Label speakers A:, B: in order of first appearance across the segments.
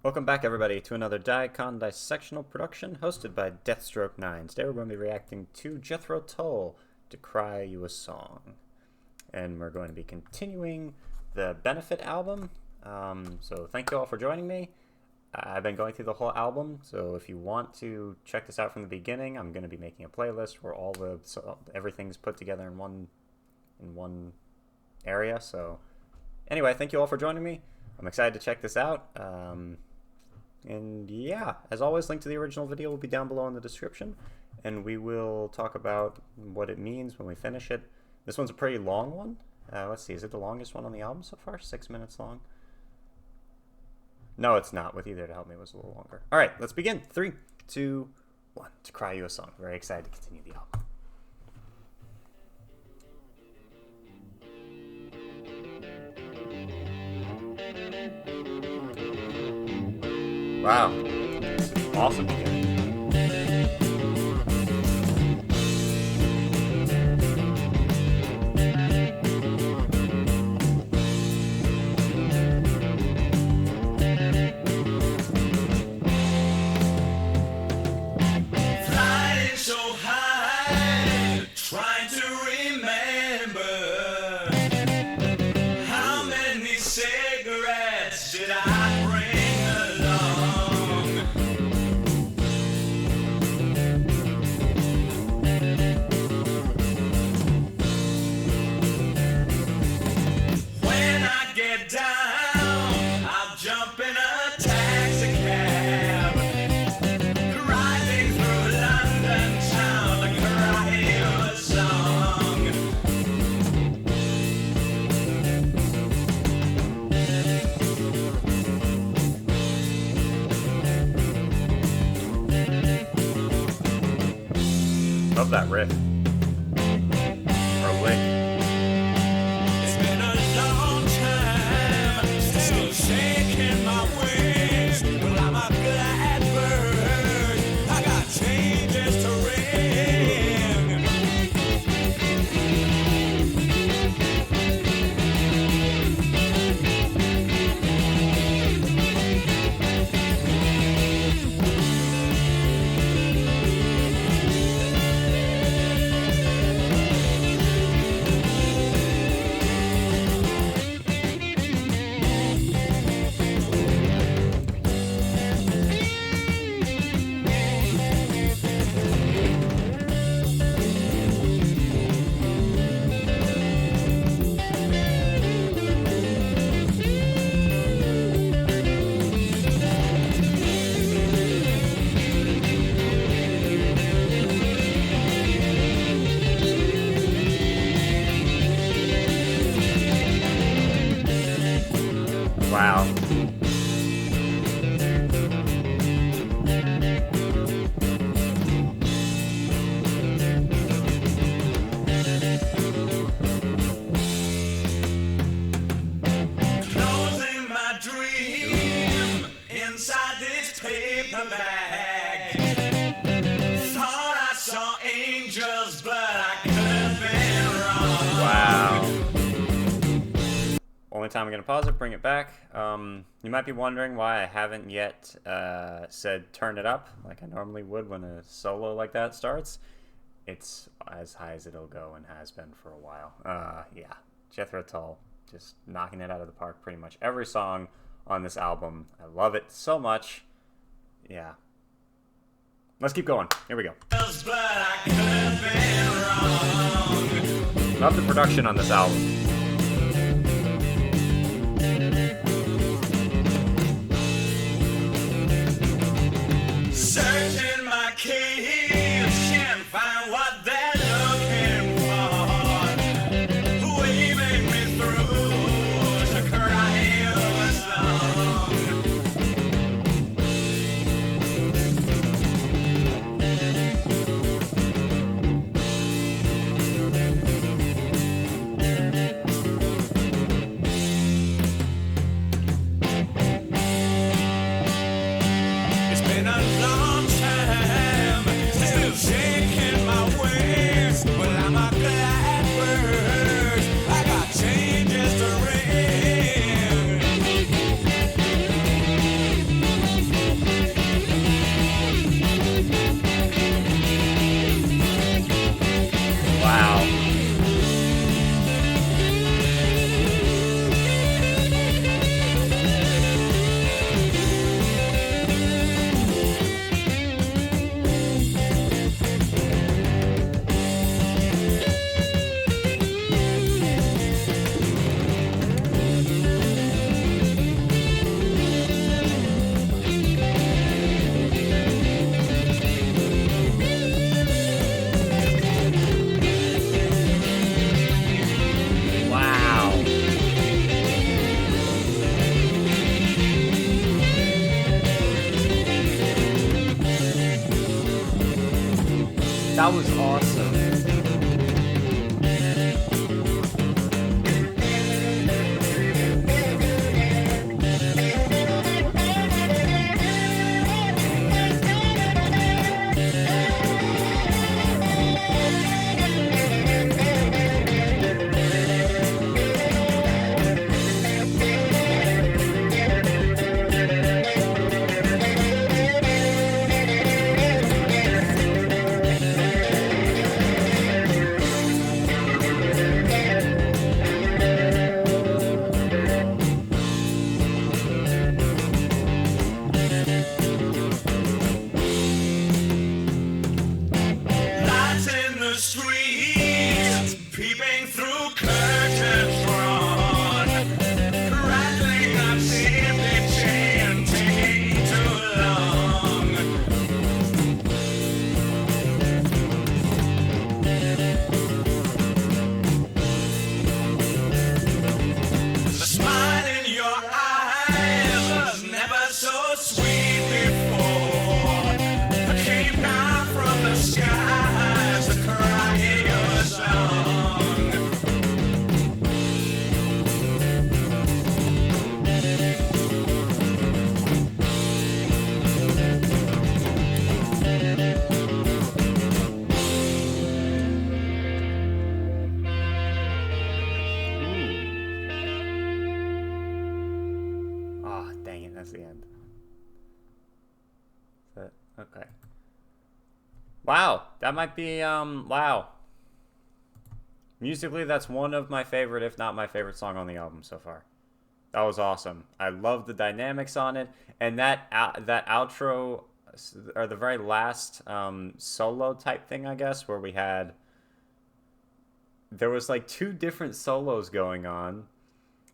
A: Welcome back, everybody, to another dicondissectional production hosted by Deathstroke9. Today we're going to be reacting to Jethro Tull, To Cry You a Song. And we're going to be continuing the Benefit album. So thank you all for joining me. I've been going through the whole album, so if you want to check this out from the beginning, I'm going to be making a playlist where everything's put together in one area. So anyway, thank you all for joining me. I'm excited to check this out. And yeah, as always, link to the original video will be down below in the description, and we will talk about what it means when we finish it. This one's a pretty long one. Let's see, is it the longest one on the album so far? 6 minutes long? No, it's not. With Either to Help Me was a little longer. All right, let's begin. 3, 2, 1. To Cry You a Song. Very excited to continue the album. Wow, this is awesome beginning.
B: Flying so high, trying to remember how many cigarettes did I bring along. When I get down, I'll jump in a taxi cab, riding through London town to cry you a song.
A: Love that riff. Or lick.
B: It's been a long time, still shaking my wings. Well, I'm a glad bird, I got changes to ring.
A: Wow.
B: Closing my dream inside this paper bag. Thought I saw angels, but I could have been wrong.
A: Wow. Only time I'm going to pause it, bring it back. You might be wondering why I haven't yet said turn it up like I normally would when a solo like that starts. It's as high as it'll go and has been for a while. Yeah, Jethro Tull just knocking it out of the park pretty much every song on this album. I love it so much. Yeah. Let's keep going. Here we go.
B: But I could have been wrong.
A: Love the production on this album.
B: Searching my caves, can't find what they're looking for. Waving me through to cry you a song.
A: That was awesome.
B: Lights in the streets, peeping through curtains drawn, rattling up empty chain, taking too long. The smile in your eyes was never so sweet before. I came down from the skies to cry your song.
A: Oh, dang it, that's the end. Okay. Wow, that might be, wow. Musically, that's one of my favorite, if not my favorite song on the album so far. That was awesome. I love the dynamics on it, and that outro, or the very last solo type thing, I guess, where there was like two different solos going on.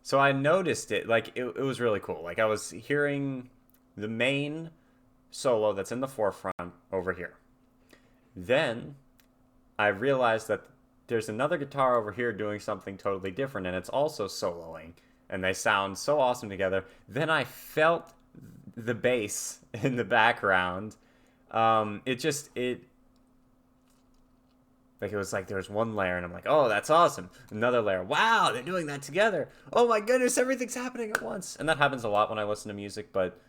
A: So I noticed it, like, it was really cool. Like, I was hearing the main solo that's in the forefront over here. Then I realized that there's another guitar over here doing something totally different, and it's also soloing, and they sound so awesome together. Then I felt the bass in the background. Like, it was like there's one layer, and I'm like, oh, that's awesome. Another layer, wow, they're doing that together. Oh my goodness, everything's happening at once. And that happens a lot when I listen to music, but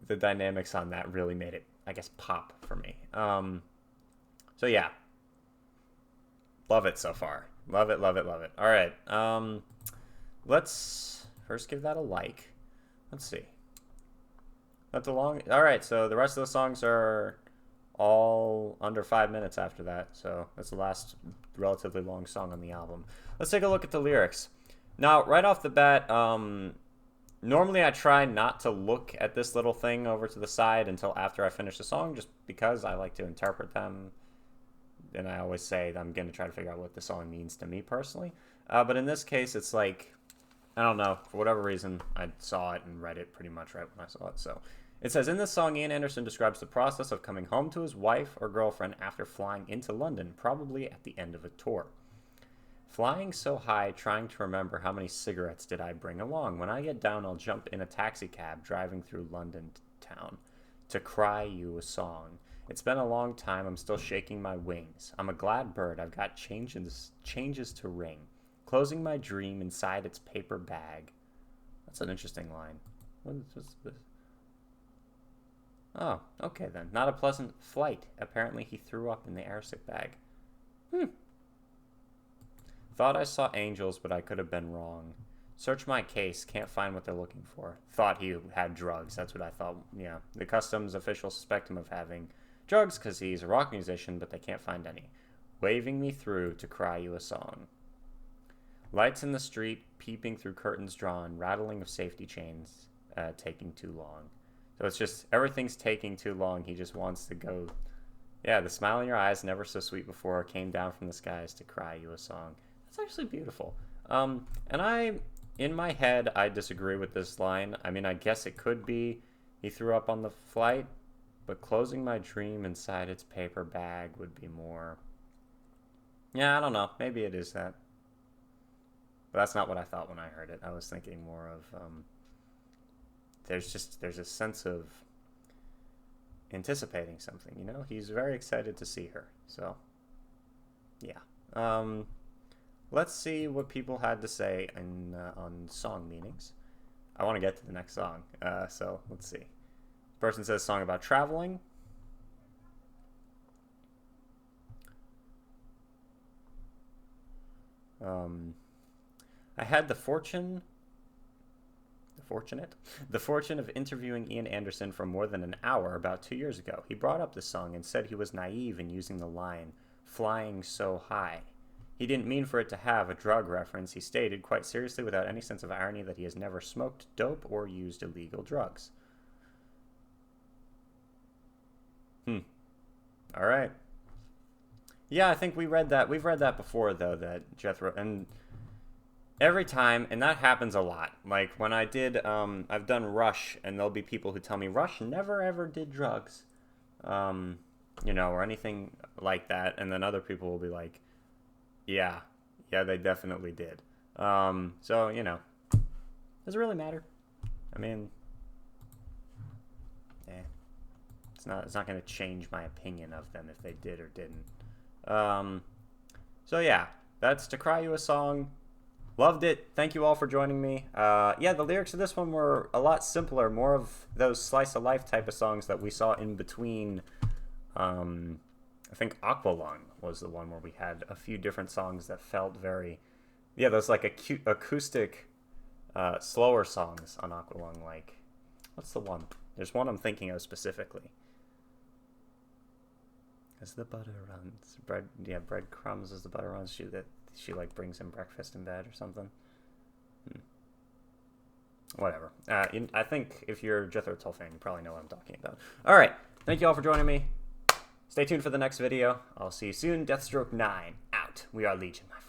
A: the dynamics on that really made it, I guess, pop for me. So yeah, love it so far. Love it, love it, love it. All right, let's first give that a like. Let's see. That's a long. All right, so the rest of the songs are all under 5 minutes after that, so that's the last relatively long song on the album. Let's take a look at the lyrics. Now, right off the bat, normally I try not to look at this little thing over to the side until after I finish the song, just because I like to interpret them, and I always say that I'm going to try to figure out what the song means to me personally. But in this case, it's like, I don't know, for whatever reason, I saw it and read it pretty much right when I saw it. So it says, in this song, Ian Anderson describes the process of coming home to his wife or girlfriend after flying into London, probably at the end of a tour. Flying so high, trying to remember how many cigarettes did I bring along. When I get down, I'll jump in a taxi cab driving through London town to cry you a song. It's been a long time, I'm still shaking my wings. I'm a glad bird, I've got changes to ring. Closing my dream inside its paper bag. That's an interesting line. What's this? Oh, okay then. Not a pleasant flight. Apparently he threw up in the airsick bag. Thought I saw angels, but I could have been wrong. Search my case, can't find what they're looking for. Thought he had drugs, that's what I thought. Yeah, the customs officials suspect him of having drugs because he's a rock musician, but they can't find any. Waving me through to cry you a song. Lights in the street, peeping through curtains drawn, rattling of safety chains, taking too long. So it's just, everything's taking too long. He just wants to go. Yeah, the smile in your eyes, never so sweet before, came down from the skies to cry you a song. That's actually beautiful. And in my head, I disagree with this line. I mean, I guess it could be he threw up on the flight, but closing my dream inside its paper bag would be more. Yeah, I don't know. Maybe it is that. But that's not what I thought when I heard it. I was thinking more of, there's a sense of, anticipating something, you know? He's very excited to see her. So, yeah. Let's see what people had to say on song meanings. I want to get to the next song, so let's see. Person says song about traveling. I had the fortune of interviewing Ian Anderson for more than an hour about 2 years ago. He brought up the song and said he was naive in using the line, "flying so high." He didn't mean for it to have a drug reference. He stated, quite seriously, without any sense of irony, that he has never smoked dope or used illegal drugs. All right. Yeah, I think we read that. We've read that before, though, that Jethro... And every time, and that happens a lot. Like, when I did... I've done Rush, and there'll be people who tell me, Rush never, ever did drugs. You know, or anything like that. And then other people will be like, yeah, they definitely did. So, you know, does it really matter? I mean, it's not going to change my opinion of them if they did or didn't. So yeah, that's To Cry You a Song. Loved it. Thank you all for joining me. Yeah, the lyrics of this one were a lot simpler, more of those slice of life type of songs that we saw in between. I think Aqualung was the one where we had a few different songs that felt very, yeah, those like acoustic, slower songs on Aqualung. Like, what's the one? There's one I'm thinking of specifically. As the butter runs, breadcrumbs as the butter runs. She like brings him breakfast in bed or something. Whatever. I think if you're a Jethro Tull fan, you probably know what I'm talking about. All right. Thank you all for joining me. Stay tuned for the next video. I'll see you soon. Deathstroke 9 out. We are Legion, my